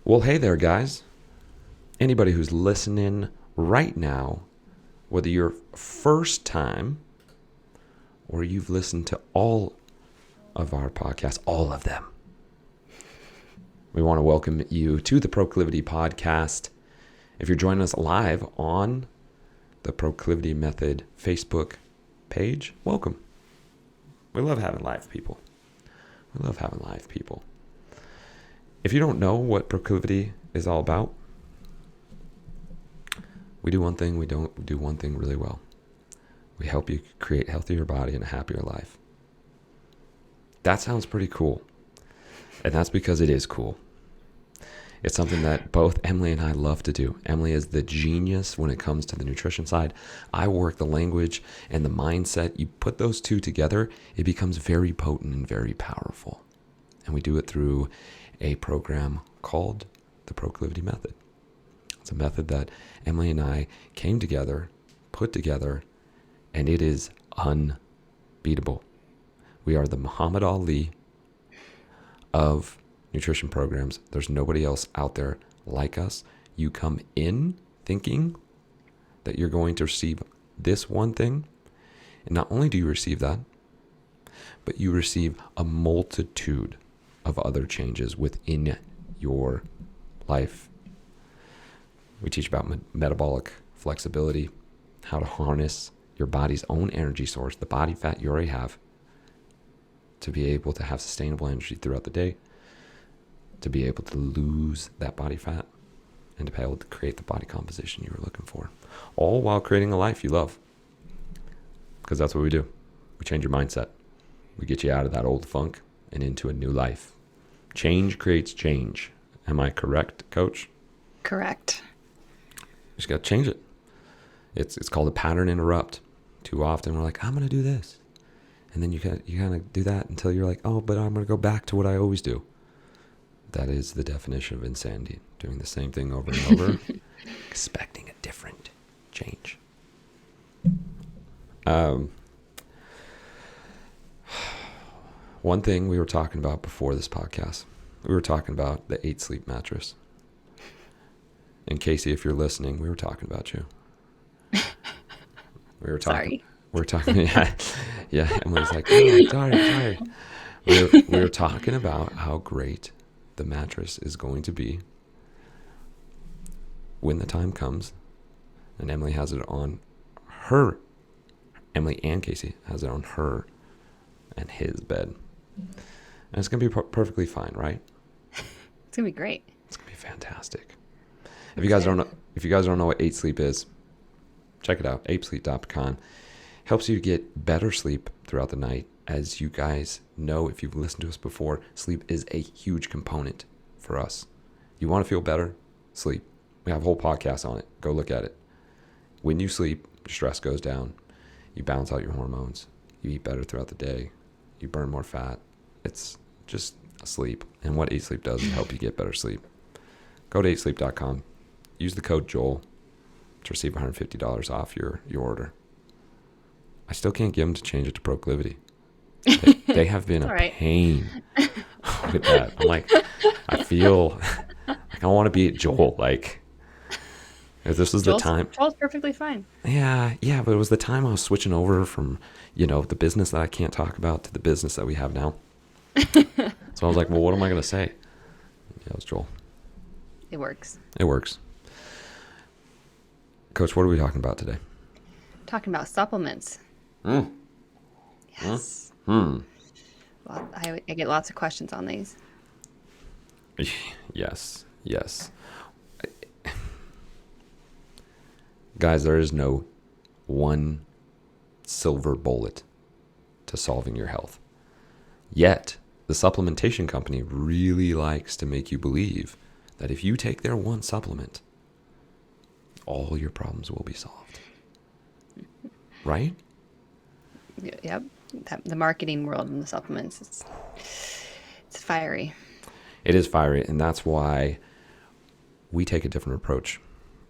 Well, hey there, guys. Anybody who's listening right now, whether you're first time or you've listened to all of our podcasts, all of them, we want to welcome you to the Proclivity Podcast. If you're joining us live on the Proclivity Method Facebook page, welcome. We love having live people. If you don't know what Proclivity is all about, we do one thing, we do one thing really well. We help you create a healthier body and a happier life. That sounds pretty cool. And that's because it is cool. It's something that both Emily and I love to do. Emily is the genius when it comes to the nutrition side. I work the language and the mindset. You put those two together, it becomes very potent and very powerful. And we do it through a program called the Proclivity Method. It's a method that Emily and I came together, put together, and it is unbeatable. We are the Muhammad Ali of nutrition programs. There's nobody else out there like us. You come in thinking that you're going to receive this one thing, and not only do you receive that, but you receive a multitude of other changes within your life. We teach about metabolic flexibility, how to harness your body's own energy source, the body fat you already have, to be able to have sustainable energy throughout the day, to be able to lose that body fat, and to be able to create the body composition you were looking for, all while creating a life you love. Because that's what we do. We change your mindset. We get you out of that old funk and into a new life. Change creates change. Am I correct, Coach? Correct. You just got to change it. It's called a pattern interrupt. Too often we're like, I'm going to do this. And then you kind of do that until you're like, oh, but I'm going to go back to what I always do. That is the definition of insanity. Doing the same thing over and over, expecting a different change. One thing we were talking about before this podcast, we were talking about the 8 Sleep mattress. And Casey, if you're listening, we were talking about you. We were talking. Sorry. We're talking. Yeah. Emily's like, oh, sorry. We were talking about how great the mattress is going to be when the time comes, and Emily has it on her. Emily and Casey has it on her and his bed. And it's going to be perfectly fine, right? It's going to be great. It's going to be fantastic. If you guys don't know what 8 Sleep is, check it out. 8sleep.com helps you get better sleep throughout the night. As you guys know, if you've listened to us before, sleep is a huge component for us. You want to feel better? Sleep. We have a whole podcast on it. Go look at it. When you sleep, your stress goes down. You balance out your hormones. You eat better throughout the day. You burn more fat. It's just a sleep. And what 8 Sleep does is help you get better sleep. Go to 8sleep.com. Use the code Joel to receive $150 off your order. I still can't get them to change it to Proclivity. They have been a pain with that. I'm like, I feel like I want to be Joel. Like, if this was the time. Joel's perfectly fine. Yeah, but it was the time I was switching over from, the business that I can't talk about to the business that we have now. So I was like, well, what am I going to say? Yeah, it was Joel. It works. Coach, what are we talking about today? Talking about supplements. Yes. Well, I get lots of questions on these. Yes. Guys, there is no one silver bullet to solving your health. Yet, the supplementation company really likes to make you believe that if you take their one supplement, all your problems will be solved. Right? Yep. The marketing world and the supplements, it's fiery. It is fiery, and that's why we take a different approach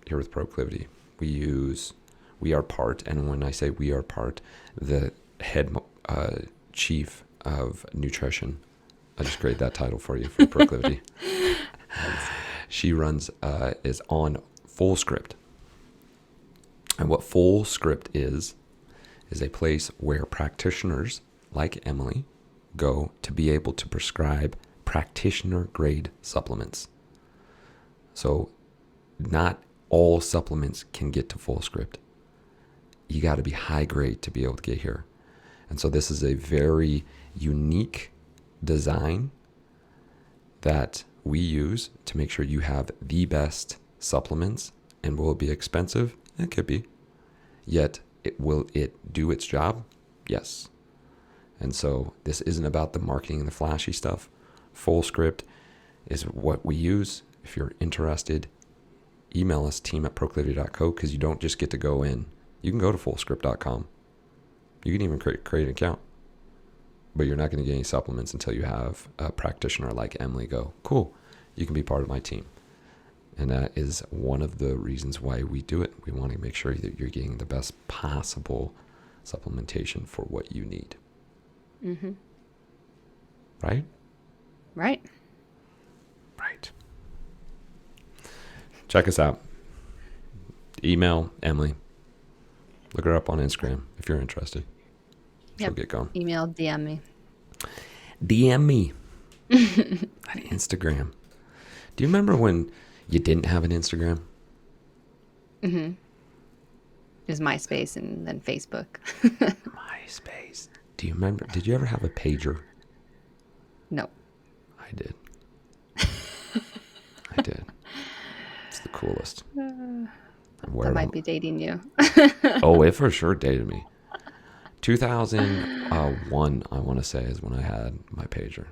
here with Proclivity. We are part, and when I say we are part, the head chief of nutrition, I just created that title for you for Proclivity. She runs is on Fullscript. And what Fullscript is a place where practitioners like Emily go to be able to prescribe practitioner grade supplements. So not all supplements can get to Fullscript. You got to be high grade to be able to get here. And so this is a very unique design that we use to make sure you have the best supplements. And will it be expensive? It could be. Yet, will it do its job? Yes. And so this isn't about the marketing and the flashy stuff. Fullscript is what we use. If you're interested, email us, team@proclivity.co, because you don't just get to go in. You can go to fullscript.com. You can even create an account. But you're not going to get any supplements until you have a practitioner like Emily go, cool, you can be part of my team. And that is one of the reasons why we do it. We want to make sure that you're getting the best possible supplementation for what you need. Mm-hmm. Right? Right. Right. Check us out. Email Emily. Look her up on Instagram if you're interested. She'll get going. Email, DM me. DM me. On Instagram. Do you remember when you didn't have an Instagram? Mm-hmm. It was MySpace and then Facebook. MySpace. Do you remember? Did you ever have a pager? No. I did. I did. It's the coolest. I might be dating you. Oh, it for sure dated me. 2001, I want to say, is when I had my pager.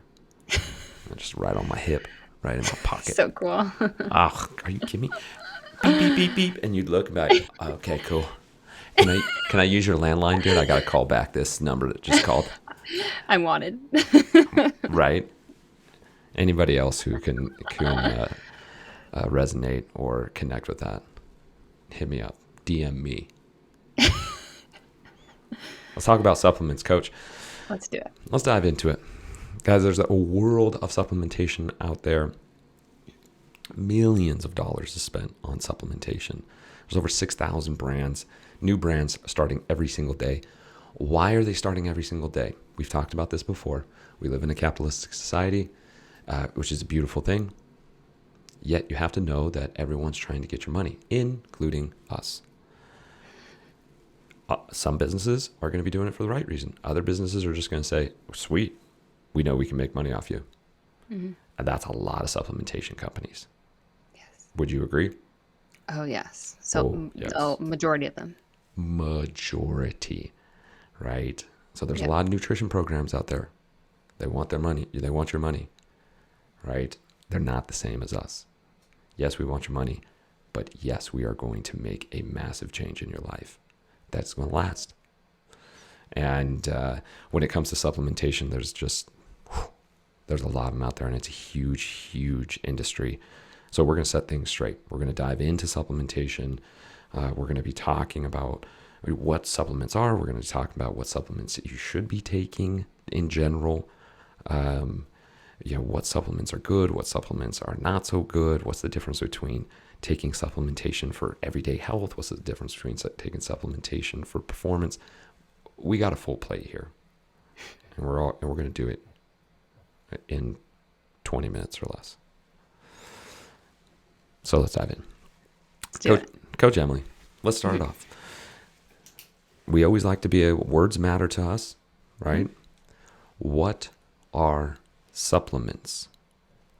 Just right on my hip, right in my pocket. So cool. Ah, are you kidding me? Beep, beep, beep, beep. And you'd look back. Okay, cool. Can I use your landline, dude? I got to call back this number that just called. I'm wanted. Right? Anybody else who can resonate or connect with that, hit me up. DM me. Let's talk about supplements, Coach. Let's do it. Let's dive into it. Guys, there's a world of supplementation out there. Millions of dollars is spent on supplementation. There's over 6,000 brands, new brands starting every single day. Why are they starting every single day? We've talked about this before. We live in a capitalistic society, which is a beautiful thing. Yet you have to know that everyone's trying to get your money, including us. Some businesses are going to be doing it for the right reason. Other businesses are just going to say, sweet, we know we can make money off you. Mm-hmm. And that's a lot of supplementation companies. Yes. Would you agree? Oh, yes. So, majority of them. Majority, right? So there's a lot of nutrition programs out there. They want their money. They want your money, right? They're not the same as us. Yes, we want your money, but yes, we are going to make a massive change in your life. That's going to last. And when it comes to supplementation, there's a lot of them out there, and it's a huge, huge industry. So we're going to set things straight. We're going to dive into supplementation. We're going to be talking about what supplements are. We're going to talk about what supplements you should be taking in general. What supplements are good, what supplements are not so good. What's the difference between taking supplementation for everyday health? What's the difference between taking supplementation for performance? We got a full plate here, and we're going to do it in 20 minutes or less. So let's dive in. Coach Emily, let's start it off. We always like to be words matter to us, right? Mm-hmm. What are supplements?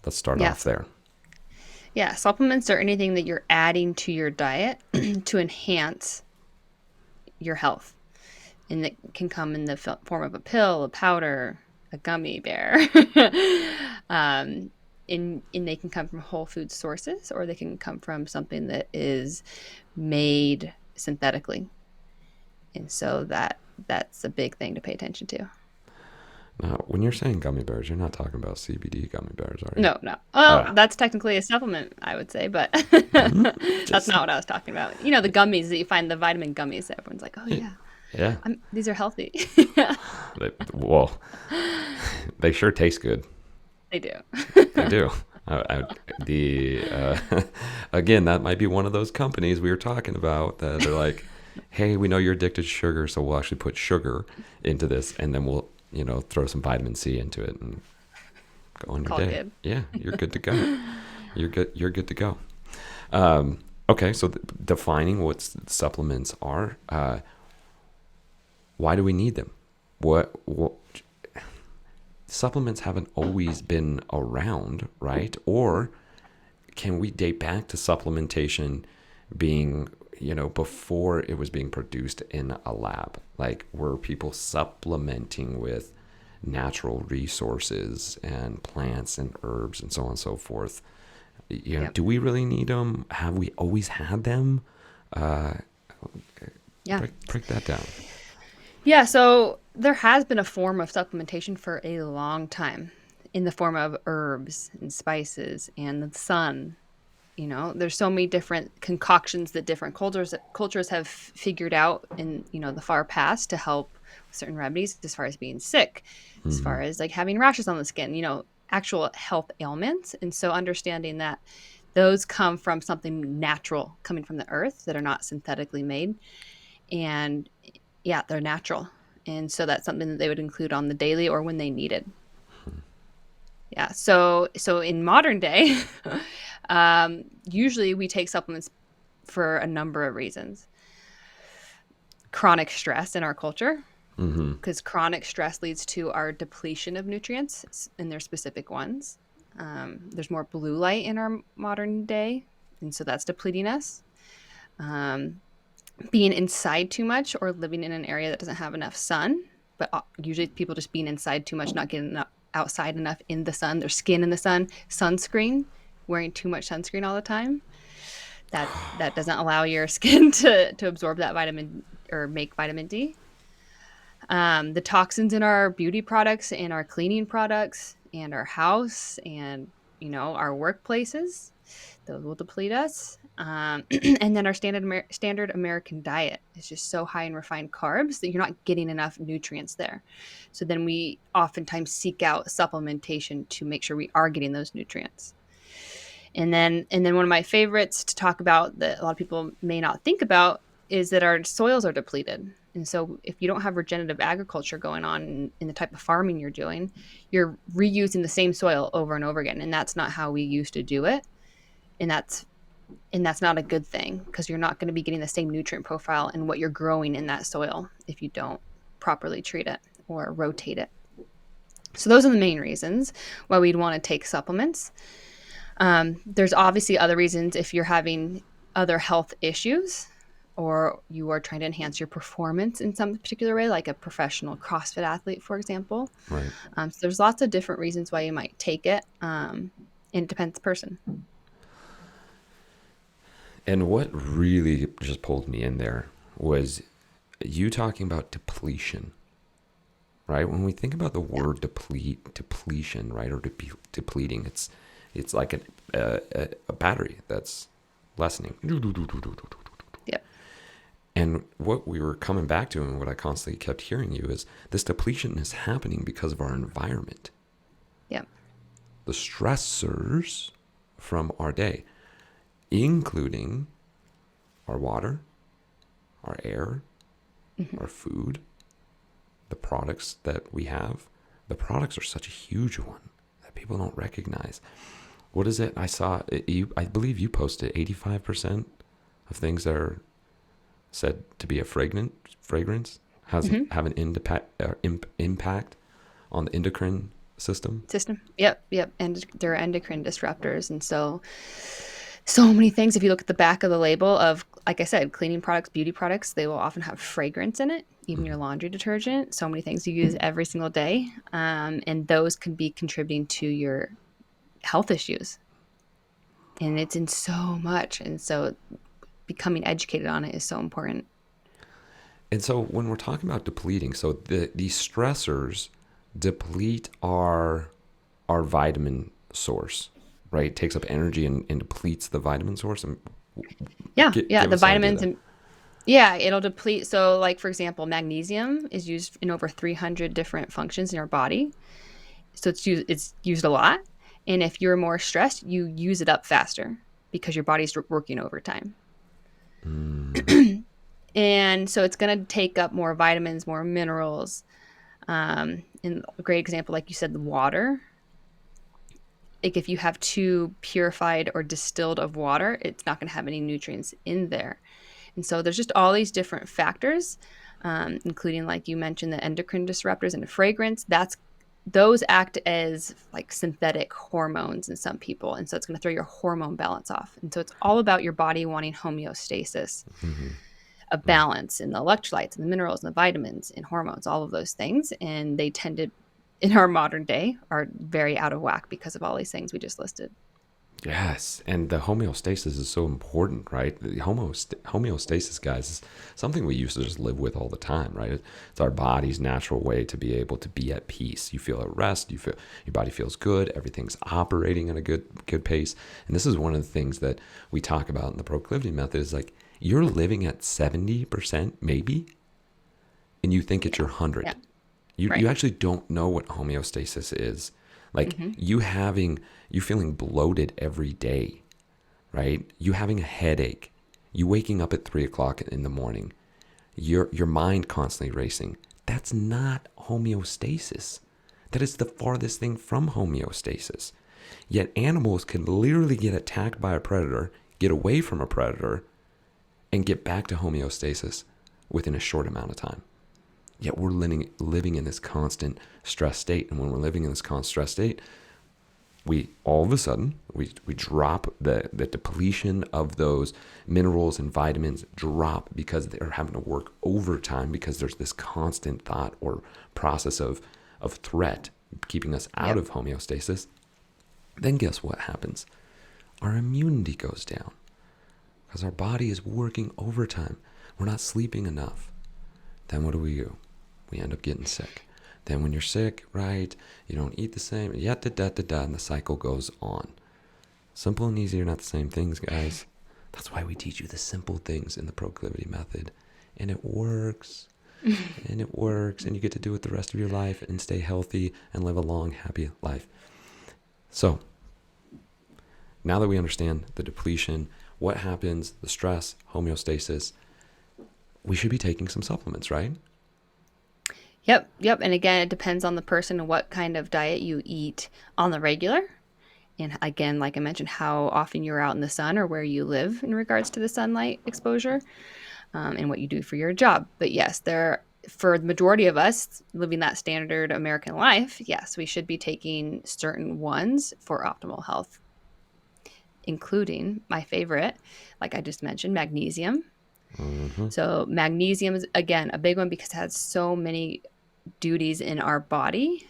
Let's start off there. Yeah, supplements are anything that you're adding to your diet to enhance your health. And it can come in the form of a pill, a powder, a gummy bear. And they can come from whole food sources, or they can come from something that is made synthetically. And so that's a big thing to pay attention to. Now, when you're saying gummy bears, you're not talking about CBD gummy bears, are you? No. Well, that's technically a supplement, I would say, but that's not what I was talking about. You know, the gummies that you find, the vitamin gummies that everyone's like, oh, yeah. Yeah. These are healthy. They sure taste good. They do. They do. I, the again, that might be one of those companies we were talking about that they're like, hey, we know you're addicted to sugar, so we'll actually put sugar into this, and then we'll throw some vitamin C into it and go on your Call it day. good. Yeah, you're good to go. You're good. You're good to go. Okay, so defining what supplements are. Why do we need them? What supplements haven't always been around, right? Or can we date back to supplementation being, before it was being produced in a lab? Like, were people supplementing with natural resources and plants and herbs and so on and so forth? Yep. Do we really need them? Have we always had them? Uh, Yeah. break that down. Yeah, so there has been a form of supplementation for a long time in the form of herbs and spices and the sun. There's so many different concoctions that different cultures have figured out in, the far past to help with certain remedies as far as being sick, as Mm-hmm. far as like having rashes on the skin, actual health ailments. And so understanding that those come from something natural coming from the earth that are not synthetically made. And yeah, they're natural. And so that's something that they would include on the daily or when they needed. Yeah. So in modern day, usually we take supplements for a number of reasons. Chronic stress in our culture, Mm-hmm. because chronic stress leads to our depletion of nutrients, and their specific ones. There's more blue light in our modern day, and so that's depleting us. Um, Being inside too much or living in an area that doesn't have enough sun, but usually people just being inside too much, not getting enough outside enough in the sun, their skin in the sun, sunscreen, wearing too much sunscreen all the time. That doesn't allow your skin to absorb that vitamin or make vitamin D. The toxins in our beauty products and our cleaning products and our house and our workplaces, those will deplete us. And then our standard American diet is just so high in refined carbs that you're not getting enough nutrients there. So then we oftentimes seek out supplementation to make sure we are getting those nutrients. And then one of my favorites to talk about that a lot of people may not think about is that our soils are depleted. And so if you don't have regenerative agriculture going on in the type of farming you're doing, you're reusing the same soil over and over again. And that's not how we used to do it. And that's not a good thing, because you're not going to be getting the same nutrient profile in what you're growing in that soil if you don't properly treat it or rotate it. So those are the main reasons why we'd want to take supplements. There's obviously other reasons if you're having other health issues or you are trying to enhance your performance in some particular way, like a professional CrossFit athlete, for example. Right. So there's lots of different reasons why you might take it. And it depends on the person. And what really just pulled me in there was you talking about depletion, right? When we think about the Yeah. word depletion, right, or depleting, it's like a battery that's lessening. Yep. And what we were coming back to, and what I constantly kept hearing you, is this depletion is happening because of our environment, Yep. the stressors from our day, including our water, our air, our food, the products that we have. The products are such a huge one that people don't recognize. What is it? I saw I believe you posted 85% of things that are said to be a fragrance have an impact on the endocrine system. System. Yep. And they're endocrine disruptors. And so many things. If you look at the back of the label of, like I said, cleaning products, beauty products, they will often have fragrance in it, even your laundry detergent. So many things you use every single day. And those can be contributing to your health issues. And it's in so much. And so becoming educated on it is so important. And so when we're talking about depleting, so these stressors deplete our vitamin source, right? It takes up energy and depletes the vitamin source. And Yeah. give The us an idea vitamins there. and yeah, it'll deplete. So like, for example, magnesium is used in over 300 different functions in our body. So it's used a lot. And if you're more stressed, you use it up faster because your body's working overtime. Mm. And so it's going to take up more vitamins, more minerals. And a great example, like you said, the water. Like if you have too purified or distilled of water, it's not going to have any nutrients in there. And so there's just all these different factors, including, like you mentioned, the endocrine disruptors and the fragrance. Those act as like synthetic hormones in some people. And so it's going to throw your hormone balance off. And so it's all about your body wanting homeostasis, Mm-hmm. a Mm. balance in the electrolytes and the minerals and the vitamins and hormones, all of those things. And they tend to, in our modern day, are very out of whack because of all these things we just listed. Yes, and the homeostasis is so important, right? The homeostasis, guys, is something we used to just live with all the time, right? It's our body's natural way to be able to be at peace. You feel at rest. You feel your body feels good. Everything's operating at a good pace. And this is one of the things that we talk about in the Proclivity Method. Is like you're living at 70% maybe, and you think it's Yeah. your 100. Yeah. You Right. actually don't know what homeostasis is. Like Mm-hmm. you feeling bloated every day, right? You having a headache, you waking up at 3 o'clock in the morning, your mind constantly racing. That's not homeostasis. That is the farthest thing from homeostasis. Yet animals can literally get attacked by a predator, get away from a predator, and get back to homeostasis within a short amount of time. Yet we're living in this constant stress state. And when we're living in this constant stress state, we all of a sudden we drop the depletion of those minerals and vitamins drop because they're having to work overtime because there's this constant thought or process of threat keeping us out Yep. of homeostasis. Then guess what happens? Our immunity goes down because our body is working overtime. We're not sleeping enough. Then what do? We end up getting sick. Then when you're sick, right, you don't eat the same, and the cycle goes on. Simple and easy are not the same things, guys. That's why we teach you the simple things in the Proclivity Method. And it works. And it works. And you get to do it the rest of your life and stay healthy and live a long, happy life. So, now that we understand the depletion, what happens, the stress, homeostasis, we should be taking some supplements, right? Yep. Yep. And again, it depends on the person and what kind of diet you eat on the regular. And again, like I mentioned, how often you're out in the sun or where you live in regards to the sunlight exposure, and what you do for your job. But yes, for the majority of us living that standard American life, yes, we should be taking certain ones for optimal health, including my favorite, like I just mentioned, magnesium. Mm-hmm. So magnesium is, again, a big one because it has so many duties in our body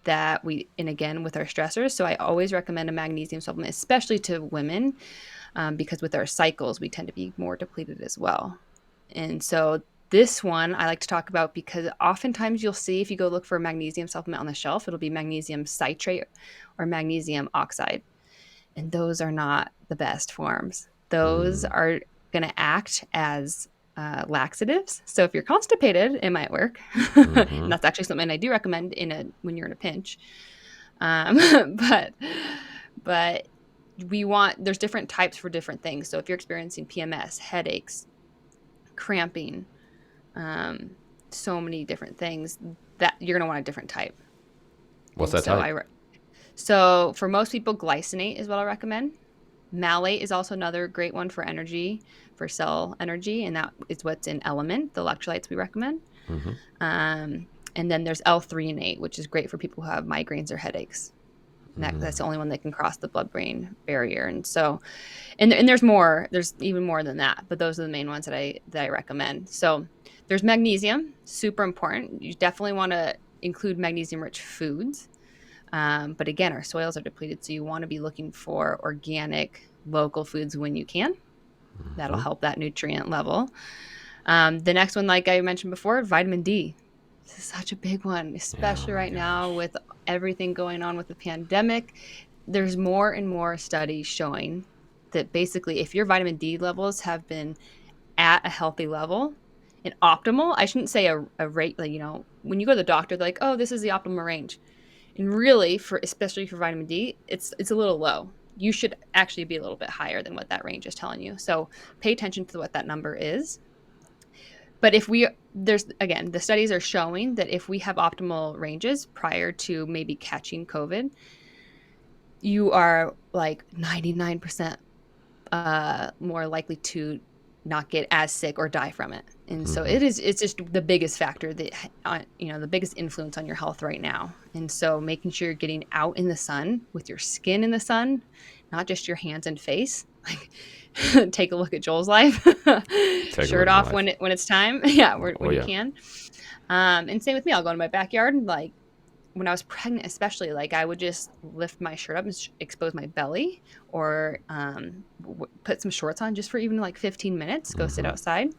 that and again, with our stressors. So I always recommend a magnesium supplement, especially to women, because with our cycles, we tend to be more depleted as well. And so this one I like to talk about because oftentimes you'll see, if you go look for a magnesium supplement on the shelf, it'll be magnesium citrate or magnesium oxide. And those are not the best forms. Those Mm. are going to act as laxatives. So if you're constipated, it might work. And Mm-hmm. that's actually something I do recommend when you're in a pinch. Um, but but there's different types for different things. So if you're experiencing PMS, headaches, cramping, um, so many different things, that you're going to want a different type. What's And that so type? so for most people, glycinate is what I recommend. Malate is also another great one for energy, for cell energy, and that is what's in Element, the electrolytes we recommend. Mm-hmm. And then there's L-threonate, which is great for people who have migraines or headaches. And that's Mm. the only one that can cross the blood-brain barrier. And so, and there's more. There's even more than that, but those are the main ones that I recommend. So there's magnesium, super important. You definitely want to include magnesium-rich foods. But again, our soils are depleted, so you want to be looking for organic, local foods when you can. That'll Mm-hmm. help that nutrient level. The next one, like I mentioned before, vitamin D. This is such a big one, Yeah, oh especially my right now gosh. with everything going on with the pandemic. There's more and more studies showing that basically, if your vitamin D levels have been at a healthy level and optimal, I shouldn't say a rate, like, when you go to the doctor, they're like, oh, this is the optimal range. And really, especially for vitamin D, it's a little low. You should actually be a little bit higher than what that range is telling you. So pay attention to what that number is. But there's again, the studies are showing that if we have optimal ranges prior to maybe catching COVID, you are like 99% more likely to not get as sick or die from it. And so it's just the biggest factor that, the biggest influence on your health right now. And so making sure you're getting out in the sun with your skin in the sun, not just your hands and face. Like, take a look at Joel's life. Take a look Shirt at my off life. when it's time. Yeah, Oh when you yeah. can. And same with me. I'll go in my backyard and like when I was pregnant, especially, like I would just lift my shirt up and expose my belly, or put some shorts on just for even like 15 minutes. Go sit outside.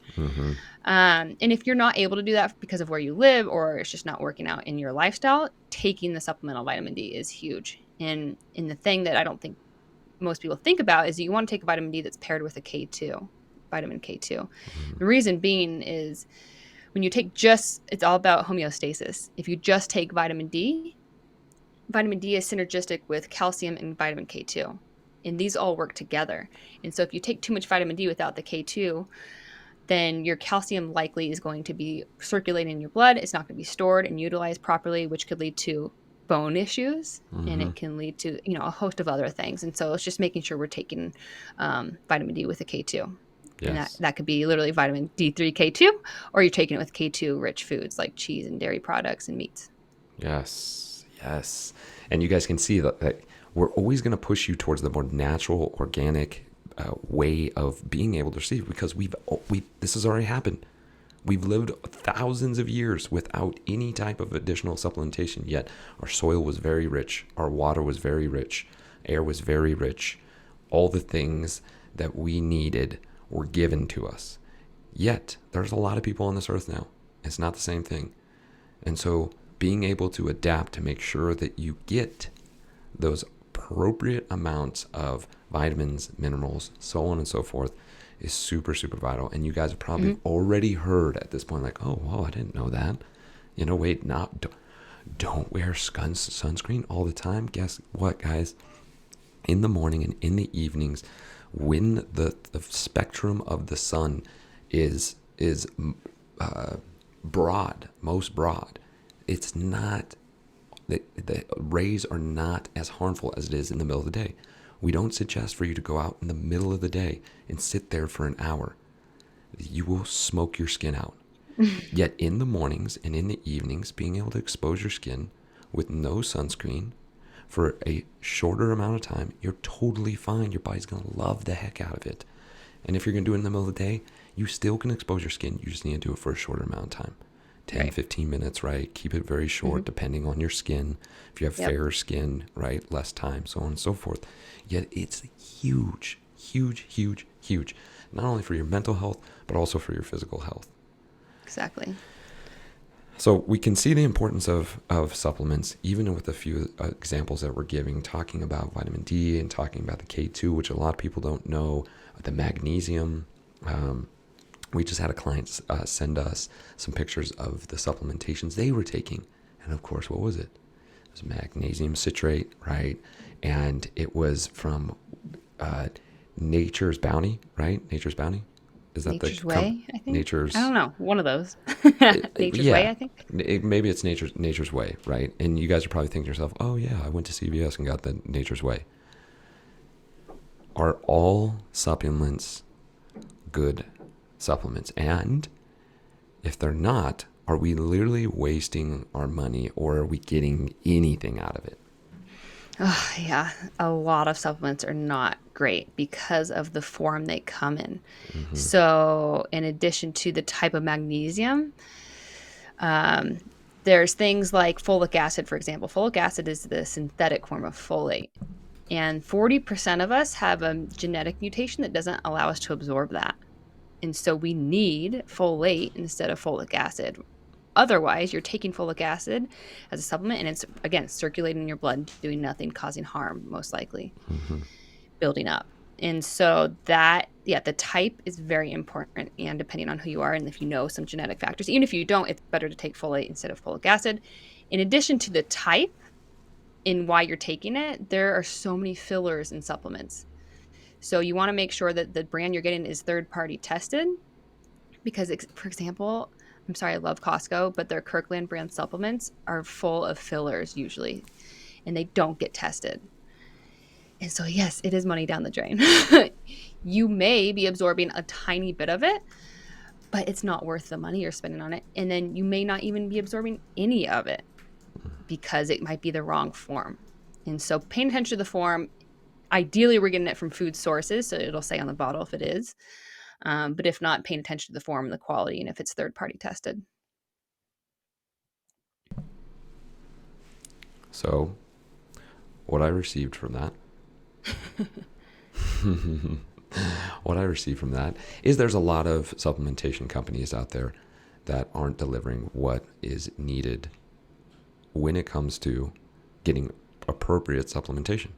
And if you're not able to do that because of where you live, or it's just not working out in your lifestyle, taking the supplemental vitamin D is huge. And the thing that I don't think most people think about is you want to take a vitamin D that's paired with a K2, vitamin K2. The reason being is when you take it's all about homeostasis. If you just take vitamin D is synergistic with calcium and vitamin K2. And these all work together. And so if you take too much vitamin D without the K2, then your calcium likely is going to be circulating in your blood. It's not going to be stored and utilized properly, which could lead to bone issues, and it can lead to, a host of other things. And so it's just making sure we're taking vitamin D with a K2. Yes. And that could be literally vitamin D3, K2, or you're taking it with K2 rich foods like cheese and dairy products and meats. Yes. Yes. And you guys can see that we're always going to push you towards the more natural, organic way of being able to receive, because this has already happened. We've lived thousands of years without any type of additional supplementation, yet our soil was very rich, our water was very rich, air was very rich. All the things that we needed were given to us. Yet, there's a lot of people on this earth now. It's not the same thing. And so being able to adapt to make sure that you get those appropriate amounts of vitamins, minerals, so on and so forth is super, super vital. And you guys have probably already heard at this point, like, oh, wow, I didn't know that. Wait, don't wear sunscreen all the time. Guess what, guys? In the morning and in the evenings, when the spectrum of the sun is most broad, it's not, the rays are not as harmful as it is in the middle of the day. We don't suggest for you to go out in the middle of the day and sit there for an hour. You will smoke your skin out. Yet in the mornings and in the evenings, being able to expose your skin with no sunscreen for a shorter amount of time, you're totally fine. Your body's going to love the heck out of it. And if you're going to do it in the middle of the day, you still can expose your skin. You just need to do it for a shorter amount of time. 10, right. 15 minutes, right? Keep it very short, depending on your skin. If you have fairer skin, right? Less time, so on and so forth. Yet it's huge, huge, huge, huge. Not only for your mental health, but also for your physical health. Exactly. So we can see the importance of supplements, even with a few examples that we're giving, talking about vitamin D and talking about the K2, which a lot of people don't know, the magnesium. We just had a client send us some pictures of the supplementations they were taking. And of course, what was it? It was magnesium citrate, right? And it was from Nature's Bounty, right? Nature's Bounty? Is that Nature's Way, I think? Nature's... I don't know. One of those. Nature's Way, I think. Maybe it's Nature's Way, right? And you guys are probably thinking to yourself, oh yeah, I went to CVS and got the Nature's Way. Are all supplements good supplements? And if they're not, are we literally wasting our money, or are we getting anything out of it? Oh, yeah. A lot of supplements are not great because of the form they come in. So in addition to the type of magnesium, there's things like folic acid, for example. Folic acid is the synthetic form of folate. And 40% of us have a genetic mutation that doesn't allow us to absorb that. And so we need folate instead of folic acid. Otherwise, you're taking folic acid as a supplement, and it's, again, circulating in your blood, doing nothing, causing harm, most likely, building up. And so the type is very important, and depending on who you are and if you know some genetic factors, even if you don't, it's better to take folate instead of folic acid. In addition to the type, in why you're taking it, there are so many fillers in supplements. So you want to make sure that the brand you're getting is third party tested because, for example, I'm sorry, I love Costco, but their Kirkland brand supplements are full of fillers usually, and they don't get tested. And so, yes, it is money down the drain. You may be absorbing a tiny bit of it, but it's not worth the money you're spending on it. And then you may not even be absorbing any of it because it might be the wrong form. And so paying attention to the form, ideally we're getting it from food sources, so it'll say on the bottle if it is. But if not, paying attention to the form and the quality and if it's third party tested. So, what I received from that, what I received from that is there's a lot of supplementation companies out there that aren't delivering what is needed when it comes to getting appropriate supplementation.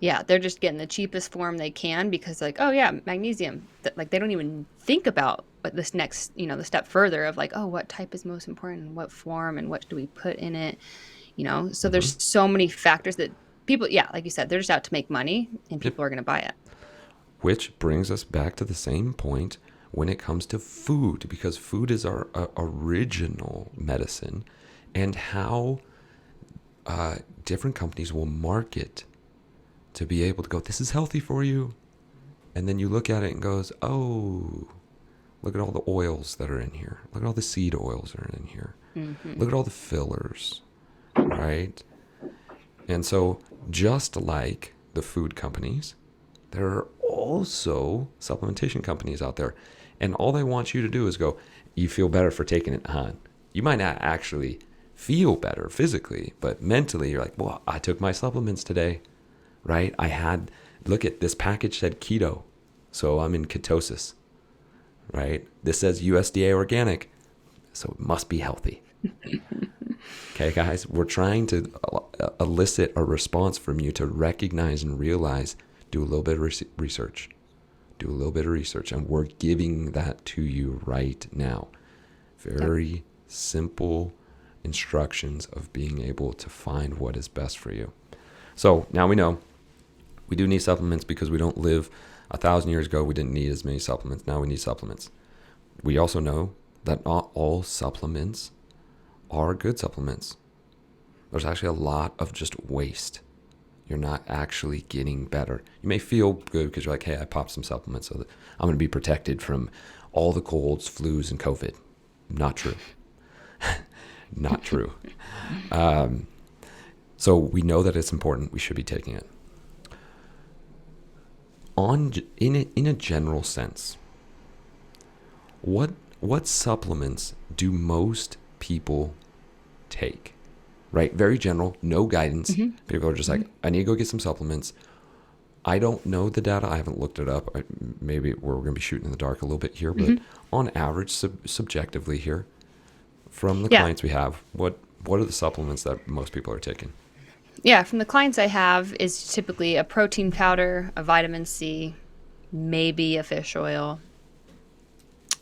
Yeah, they're just getting the cheapest form they can because, like, oh yeah, magnesium. Like they don't even think about what this next, the step further of like, oh, what type is most important, what form, and what do we put in it, So Mm-hmm. there's so many factors that people, yeah, like you said, they're just out to make money, and Yep. people are going to buy it. Which brings us back to the same point when it comes to food, because food is our original medicine, and how different companies will market to be able to go, this is healthy for you. And then you look at it and goes, oh, look at all the oils that are in here. Look at all the seed oils that are in here. Mm-hmm. Look at all the fillers, right? And so just like the food companies, there are also supplementation companies out there. And all they want you to do is go, you feel better for taking it on. You might not actually feel better physically, but mentally you're like, well, I took my supplements today, right? Look at this package said keto. So I'm in ketosis, right? This says USDA organic. So it must be healthy. Okay, guys, we're trying to elicit a response from you to recognize and realize, do a little bit of research. Do a little bit of research, and we're giving that to you right now. Very Yep. simple instructions of being able to find what is best for you. So now we know we do need supplements because we don't live 1,000 years ago. We didn't need as many supplements. Now we need supplements. We also know that not all supplements are good supplements. There's actually a lot of just waste. You're not actually getting better. You may feel good because you're like, hey, I popped some supplements so that I'm going to be protected from all the colds, flus, and COVID. Not true. Not true. So we know that it's important. We should be taking it. In a general sense, what supplements do most people take? Right? Very general, no guidance. Mm-hmm. People are just like, I need to go get some supplements. I don't know the data. I haven't looked it up. Maybe we're going to be shooting in the dark a little bit here, but Mm-hmm. on average, subjectively here, from the Yeah. clients we have, what are the supplements that most people are taking? Yeah, from the clients I have is typically a protein powder, a vitamin C, maybe a fish oil,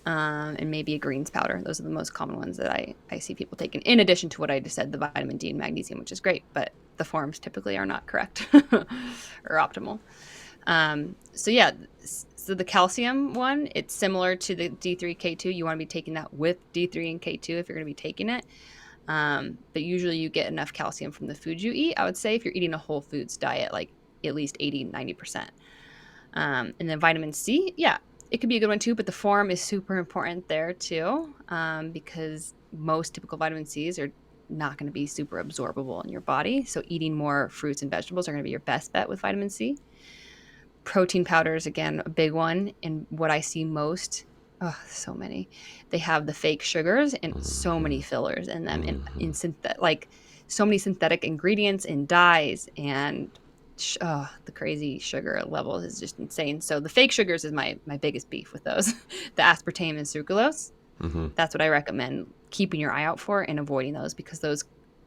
and maybe a greens powder. Those are the most common ones that I see people taking, in addition to what I just said, the vitamin D and magnesium, which is great, but the forms typically are not correct or optimal. So yeah, so the calcium one, it's similar to the D3K2. You want to be taking that with D3 and K2 if you're going to be taking it. But usually you get enough calcium from the food you eat. I would say if you're eating a whole foods diet, like at least 80-90%. And then vitamin C, yeah, it could be a good one too, but the form is super important there too, because most typical vitamin C's are not going to be super absorbable in your body. So eating more fruits and vegetables are going to be your best bet with vitamin C. Protein powders, again, a big one. And what I see most, oh, so many, they have the fake sugars and so many fillers in them, and in like so many synthetic ingredients and dyes, and the crazy sugar levels is just insane. So the fake sugars is my biggest beef with those. The aspartame and sucralose. Mm-hmm. That's what I recommend keeping your eye out for and avoiding those, because those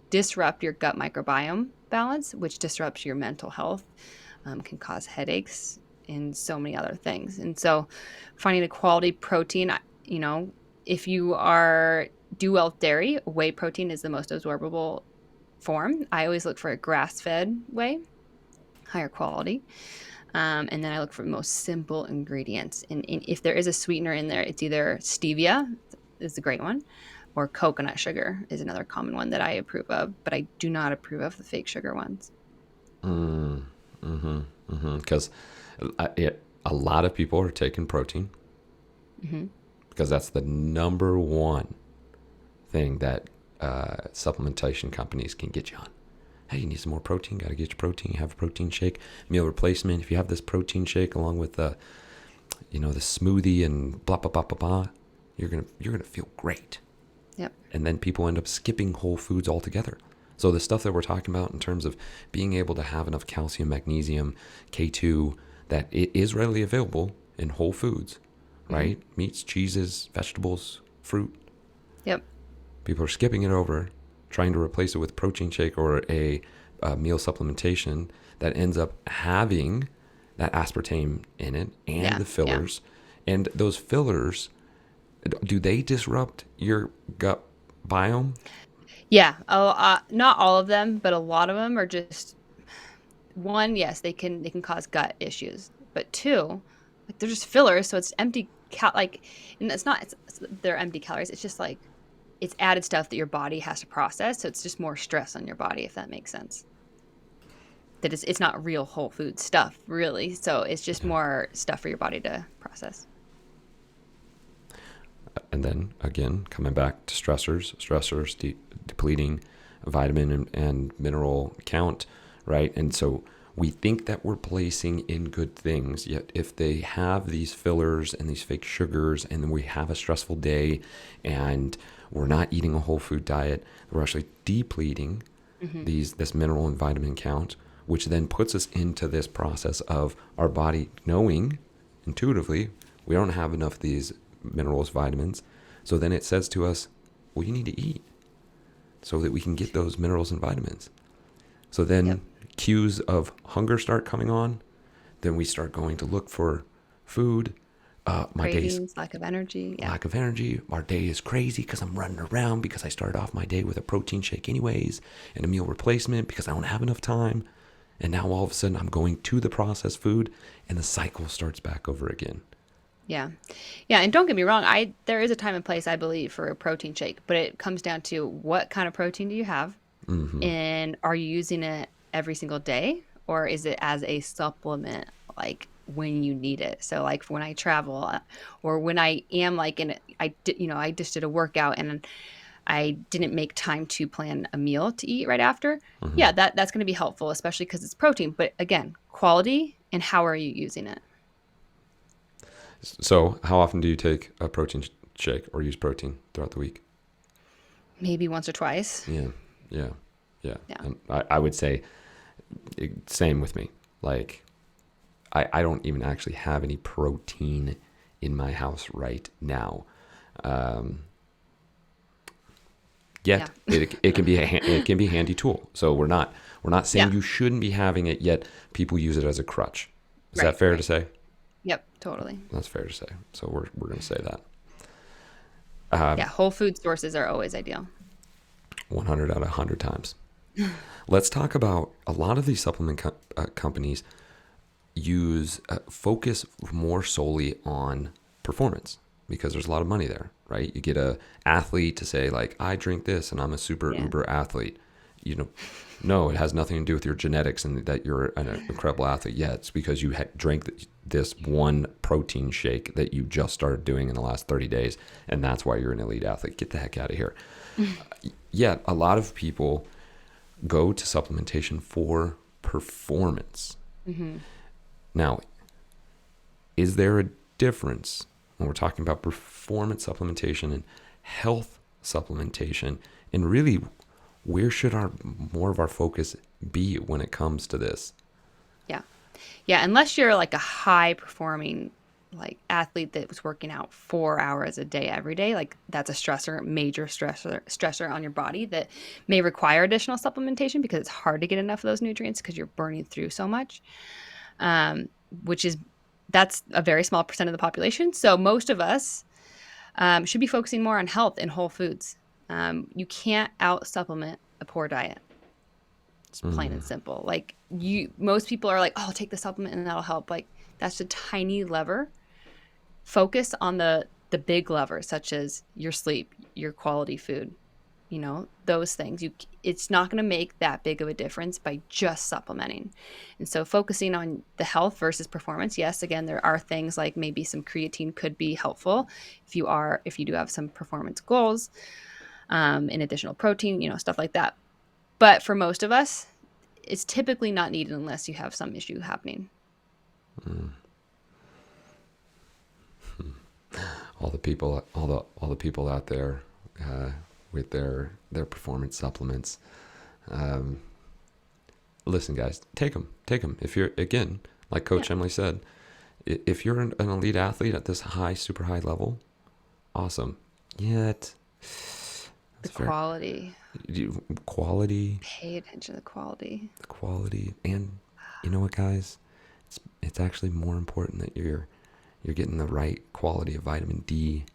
disrupt your gut microbiome balance, which disrupts your mental health, can cause headaches and so many other things. And so finding a quality protein, if you do well with dairy, whey protein is the most absorbable form. I always look for a grass-fed way, higher quality. And then I look for the most simple ingredients. And if there is a sweetener in there, it's either stevia is a great one, or coconut sugar is another common one that I approve of, but I do not approve of the fake sugar ones. Because a lot of people are taking protein because that's the number one thing that supplementation companies can get you on. Hey, you need some more protein? Got to get your protein. Have a protein shake, meal replacement. If you have this protein shake along with the smoothie and blah blah blah blah blah, you're gonna feel great. Yep. And then people end up skipping whole foods altogether. So the stuff that we're talking about in terms of being able to have enough calcium, magnesium, K2, that it is readily available in whole foods, right? Meats, cheeses, vegetables, fruit. Yep. People are skipping it over, trying to replace it with protein shake or a meal supplementation that ends up having that aspartame in it and the fillers. Yeah. And those fillers, do they disrupt your gut biome? Yeah. Not all of them, but a lot of them are just, one, yes, they can cause gut issues. But two, like, they're just fillers, so it's empty and they're empty calories. It's just like it's added stuff that your body has to process, so it's just more stress on your body, if that makes sense. That it's not real whole food stuff, really. So it's just more stuff for your body to process. And then again, coming back to stressors depleting vitamin and mineral count, right? And so we think that we're placing in good things, yet if they have these fillers and these fake sugars, and then we have a stressful day and we're not eating a whole food diet, we're actually depleting this mineral and vitamin count, which then puts us into this process of our body knowing intuitively we don't have enough of these minerals, vitamins. So then it says to us, well, you need to eat so that we can get those minerals and vitamins. So then cues of hunger start coming on. Then we start going to look for food. Cravings, lack of energy. Yeah. Lack of energy. Our day is crazy because I'm running around because I started off my day with a protein shake anyways and a meal replacement because I don't have enough time. And now all of a sudden I'm going to the processed food and the cycle starts back over again. Yeah. Yeah. And don't get me wrong, there is a time and place, I believe, for a protein shake, but it comes down to what kind of protein do you have? And are you using it every single day, or is it as a supplement, like when you need it? So like when I travel, or when I am like I just did a workout and I didn't make time to plan a meal to eat right after. Yeah, that's going to be helpful, especially because it's protein. But again, quality and how are you using it? So how often do you take a protein shake or use protein throughout the week? Maybe once or twice. Yeah. And I would say same with me. Like I don't even actually have any protein in my house right now. Yet it can be a handy tool. So we're not saying you shouldn't be having it, yet people use it as a crutch. Is that fair to say? Yep, totally. That's fair to say. So we're going to say that. Whole food sources are always ideal. 100 out of 100 times. Let's talk about a lot of these supplement companies focus more solely on performance because there's a lot of money there, right? You get a athlete to say like, I drink this and I'm a super uber athlete. No, it has nothing to do with your genetics and that you're an incredible athlete. Yeah, it's because you drank this one protein shake that you just started doing in the last 30 days, and that's why you're an elite athlete. Get the heck out of here. Yet a lot of people go to supplementation for performance. Now, is there a difference when we're talking about performance supplementation and health supplementation, and really where should more of our focus be when it comes to this? Yeah, unless you're like a high performing like athlete that was working out 4 hours a day every day, like that's a major stressor on your body that may require additional supplementation because it's hard to get enough of those nutrients because you're burning through so much, that's a very small percent of the population. So most of us should be focusing more on health and whole foods. You can't out supplement a poor diet. It's plain and simple. Like most people are like, oh, I'll take the supplement and that'll help. Like that's a tiny lever. Focus on the big levers, such as your sleep, your quality food, those things. It's not going to make that big of a difference by just supplementing. And so focusing on the health versus performance, yes, again, there are things like maybe some creatine could be helpful if you do have some performance goals, in additional protein, stuff like that. But for most of us, it's typically not needed unless you have some issue happening. All the people out there with their performance supplements. Listen, guys, take them. If you're, again, like Coach Emily said, if you're an elite athlete at this super high level, awesome. Yet The quality. Quality. Pay attention to the quality. The quality, and you know what, guys? It's actually more important that you're getting the right quality of vitamin D,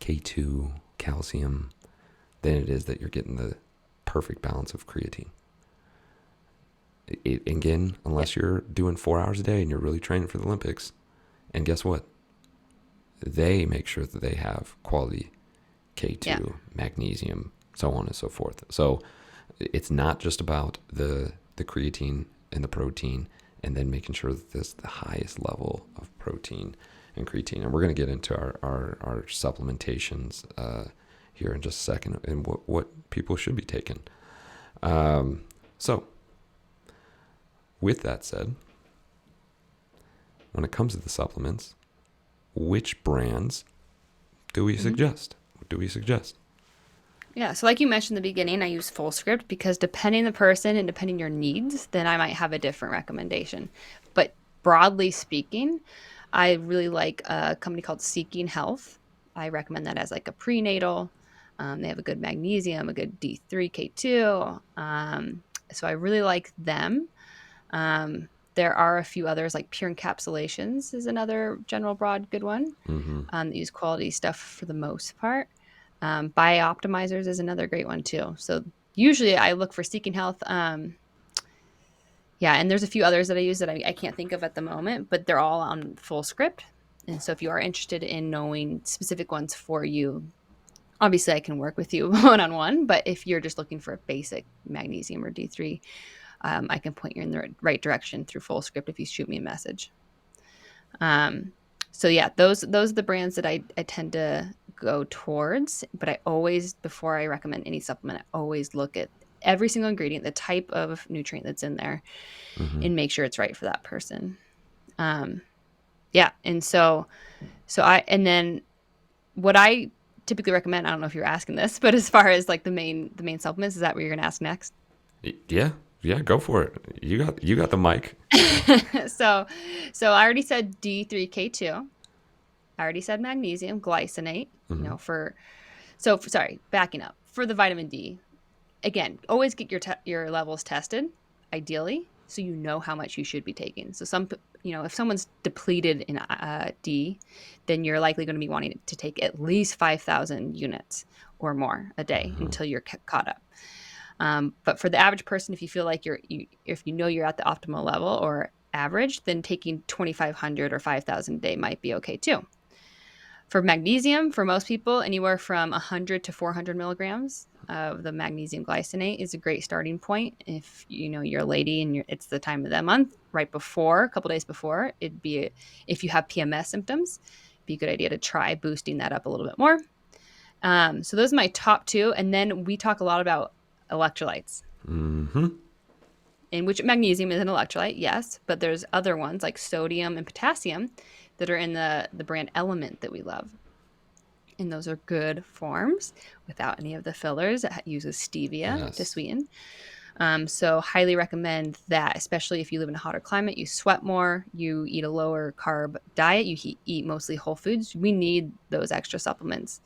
K2, calcium, than it is that you're getting the perfect balance of creatine. Again, unless you're doing 4 hours a day and you're really training for the Olympics, and guess what? They make sure that they have quality K2, magnesium, so on and so forth. So it's not just about the creatine and the protein, and then making sure that there's the highest level of protein and creatine. And we're going to get into our supplementations here in just a second, and what people should be taking. So with that said, when it comes to the supplements, which brands do we suggest? What do we suggest? Yeah, so like you mentioned in the beginning, I use Fullscript because depending the person and depending your needs, then I might have a different recommendation. But broadly speaking, I really like a company called Seeking Health. I recommend that as like a prenatal. They have a good magnesium, a good D3, K2. So I really like them. There are a few others, like Pure Encapsulations is another general broad good one. That use quality stuff for the most part. Biooptimizers is another great one too. So usually I look for Seeking Health. And there's a few others that I use that I can't think of at the moment, but they're all on Fullscript. And so if you are interested in knowing specific ones for you, obviously I can work with you one-on-one, but if you're just looking for a basic magnesium or D3, I can point you in the right direction through Fullscript if you shoot me a message. So yeah, those are the brands that I tend to go towards, but I always, before I recommend any supplement, I always look at every single ingredient, the type of nutrient that's in there, and make sure it's right for that person. And then what I typically recommend, I don't know if you're asking this, but as far as like the main supplements, is that what you're going to ask next? Yeah, go for it. You got the mic. So I already said D3K2. I already said magnesium glycinate. Backing up for the vitamin D. Again, always get your levels tested, ideally, so you know how much you should be taking. So if someone's depleted in D, then you're likely going to be wanting to take at least 5,000 units or more a day until you're caught up. But for the average person, if you feel like if you know you're at the optimal level or average, then taking 2,500 or 5,000 a day might be okay too. For magnesium, for most people, anywhere from 100 to 400 milligrams of the magnesium glycinate is a great starting point. If you're a lady and it's the time of that month, right before, a couple days before, if you have PMS symptoms, it'd be a good idea to try boosting that up a little bit more. So those are my top two. And then we talk a lot about electrolytes. In which magnesium is an electrolyte, yes, but there's other ones like sodium and potassium that are in the brand Element that we love. And those are good forms without any of the fillers. It uses stevia to sweeten. So highly recommend that, especially if you live in a hotter climate, you sweat more, you eat a lower carb diet, you eat mostly whole foods. We need those extra supplements,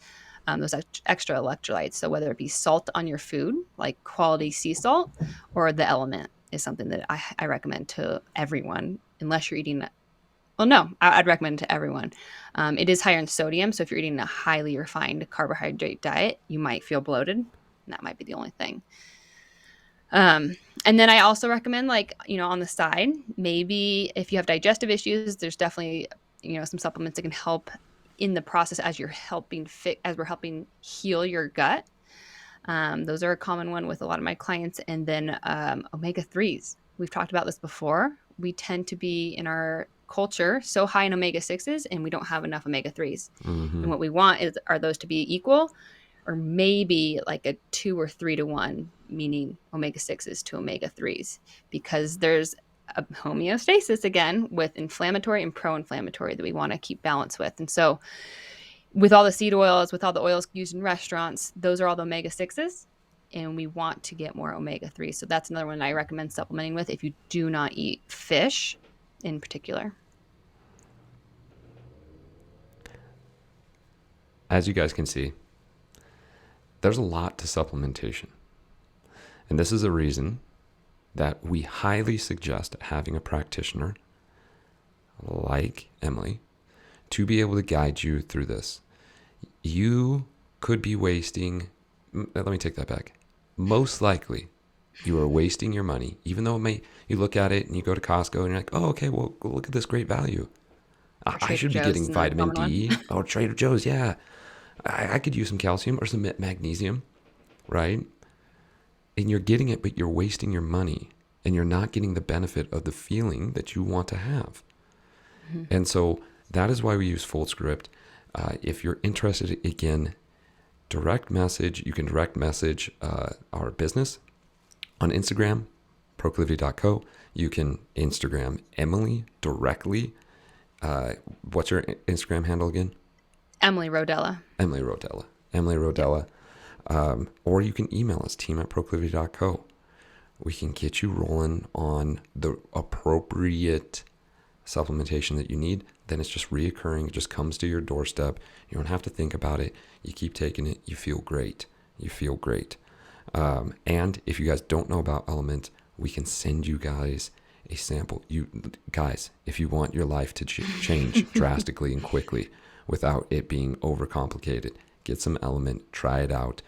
those extra electrolytes. So whether it be salt on your food, like quality sea salt, or the Element is something that I recommend to everyone, unless you're eating I'd recommend it to everyone. It is higher in sodium, so if you're eating a highly refined carbohydrate diet, you might feel bloated. And that might be the only thing. And then I also recommend, like, on the side, maybe if you have digestive issues, there's definitely, some supplements that can help in the process as we're helping heal your gut. Those are a common one with a lot of my clients. And then omega 3s. We've talked about this before. We tend to be in our culture so high in omega 6s, and we don't have enough omega 3s. Mm-hmm. And what we want are those to be equal, or maybe like a 2 or 3 to 1, meaning omega 6s to omega 3s, because there's a homeostasis again with inflammatory and pro-inflammatory that we want to keep balance with. And so with all the seed oils, with all the oils used in restaurants, those are all the omega 6s, and we want to get more omega 3s. So that's another one I recommend supplementing with if you do not eat fish in particular. As you guys can see, there's a lot to supplementation. And this is a reason that we highly suggest having a practitioner like Emily to be able to guide you through this. You could be wasting, let me take that back. Most likely, you are wasting your money, even though you look at it and you go to Costco and you're like, oh, okay, well, look at this great value. I should be getting vitamin D. Oh, Trader Joe's, yeah. I could use some calcium or some magnesium, right? And you're getting it, but you're wasting your money and you're not getting the benefit of the feeling that you want to have. Mm-hmm. And so that is why we use Full Script. If you're interested, again, direct message. You can direct message our business on Instagram, proclivity.co. You can Instagram Emily directly. What's your Instagram handle again? Emily Rodella. Or you can email us, team@proclivity.co. We can get you rolling on the appropriate supplementation that you need. Then it's just reoccurring. It just comes to your doorstep. You don't have to think about it. You keep taking it. You feel great. And if you guys don't know about Element, we can send you guys a sample. You guys, if you want your life to change drastically and quickly without it being overcomplicated, get some Element, try it out.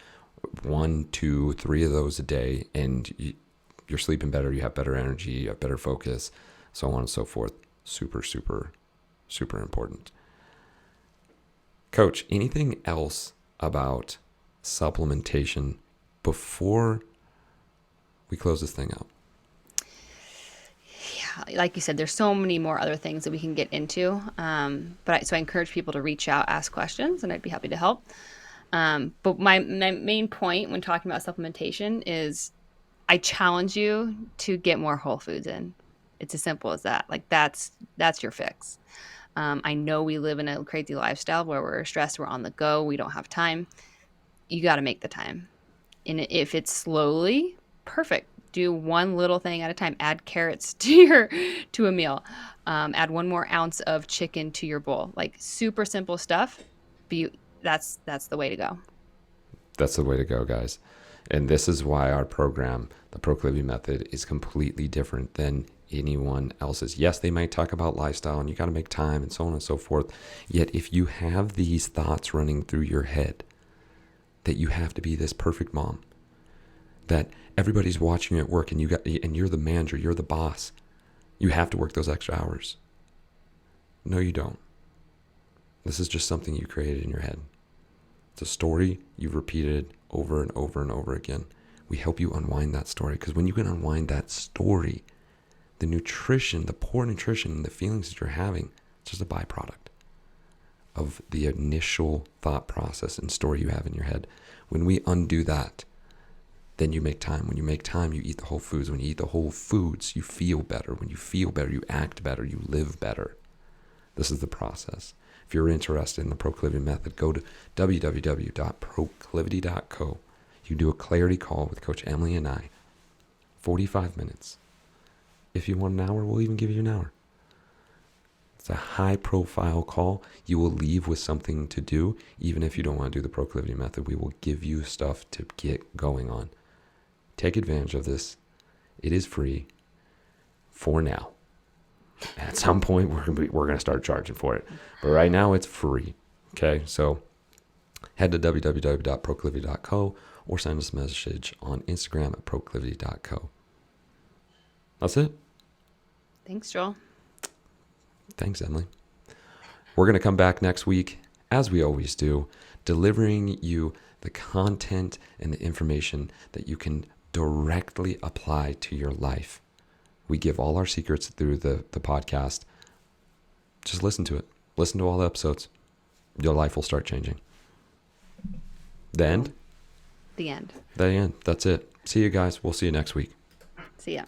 1, 2, 3 of those a day, and you're sleeping better. You have better energy. You have better focus, so on and so forth. Super, super, super important. Coach, anything else about supplementation before we close this thing out? Yeah, like you said, there's so many more other things that we can get into. So I encourage people to reach out, ask questions, and I'd be happy to help. But my main point when talking about supplementation is I challenge you to get more whole foods in. It's as simple as that. Like that's your fix. I know we live in a crazy lifestyle where we're stressed, we're on the go, we don't have time. You got to make the time. And if it's slowly, perfect. Do one little thing at a time. Add carrots to a meal. Add 1 more ounce of chicken to your bowl. Like super simple stuff. But that's the way to go. That's the way to go, guys. And this is why our program, the Proclivity Method, is completely different than anyone else's. Yes, they might talk about lifestyle and you got to make time and so on and so forth. Yet if you have these thoughts running through your head that you have to be this perfect mom, that everybody's watching you at work and you're the manager, you're the boss, you have to work those extra hours. No, you don't. This is just something you created in your head. It's a story you've repeated over and over and over again. We help you unwind that story, because when you can unwind that story, the nutrition, the poor nutrition, and the feelings that you're having, it's just a byproduct of the initial thought process and story you have in your head. When we undo that, then you make time. When you make time, you eat the whole foods. When you eat the whole foods, you feel better. When you feel better, you act better, you live better. This is the process. If you're interested in the Proclivity Method, go to www.proclivity.co. You do a clarity call with Coach Emily and I, 45 minutes. If you want an hour, we'll even give you an hour. It's a high-profile call. You will leave with something to do. Even if you don't want to do the Proclivity Method, we will give you stuff to get going on. Take advantage of this. It is free for now. At some point, we're going to start charging for it. But right now, it's free. Okay? So Head to www.proclivity.co or send us a message on Instagram at proclivity.co. That's it. Thanks, Joel. Thanks, Emily. We're going to come back next week, as we always do, delivering you the content and the information that you can directly apply to your life. We give all our secrets through the podcast. Just listen to it. Listen to all the episodes. Your life will start changing. The end? The end. The end. That's it. See you guys. We'll see you next week. See ya.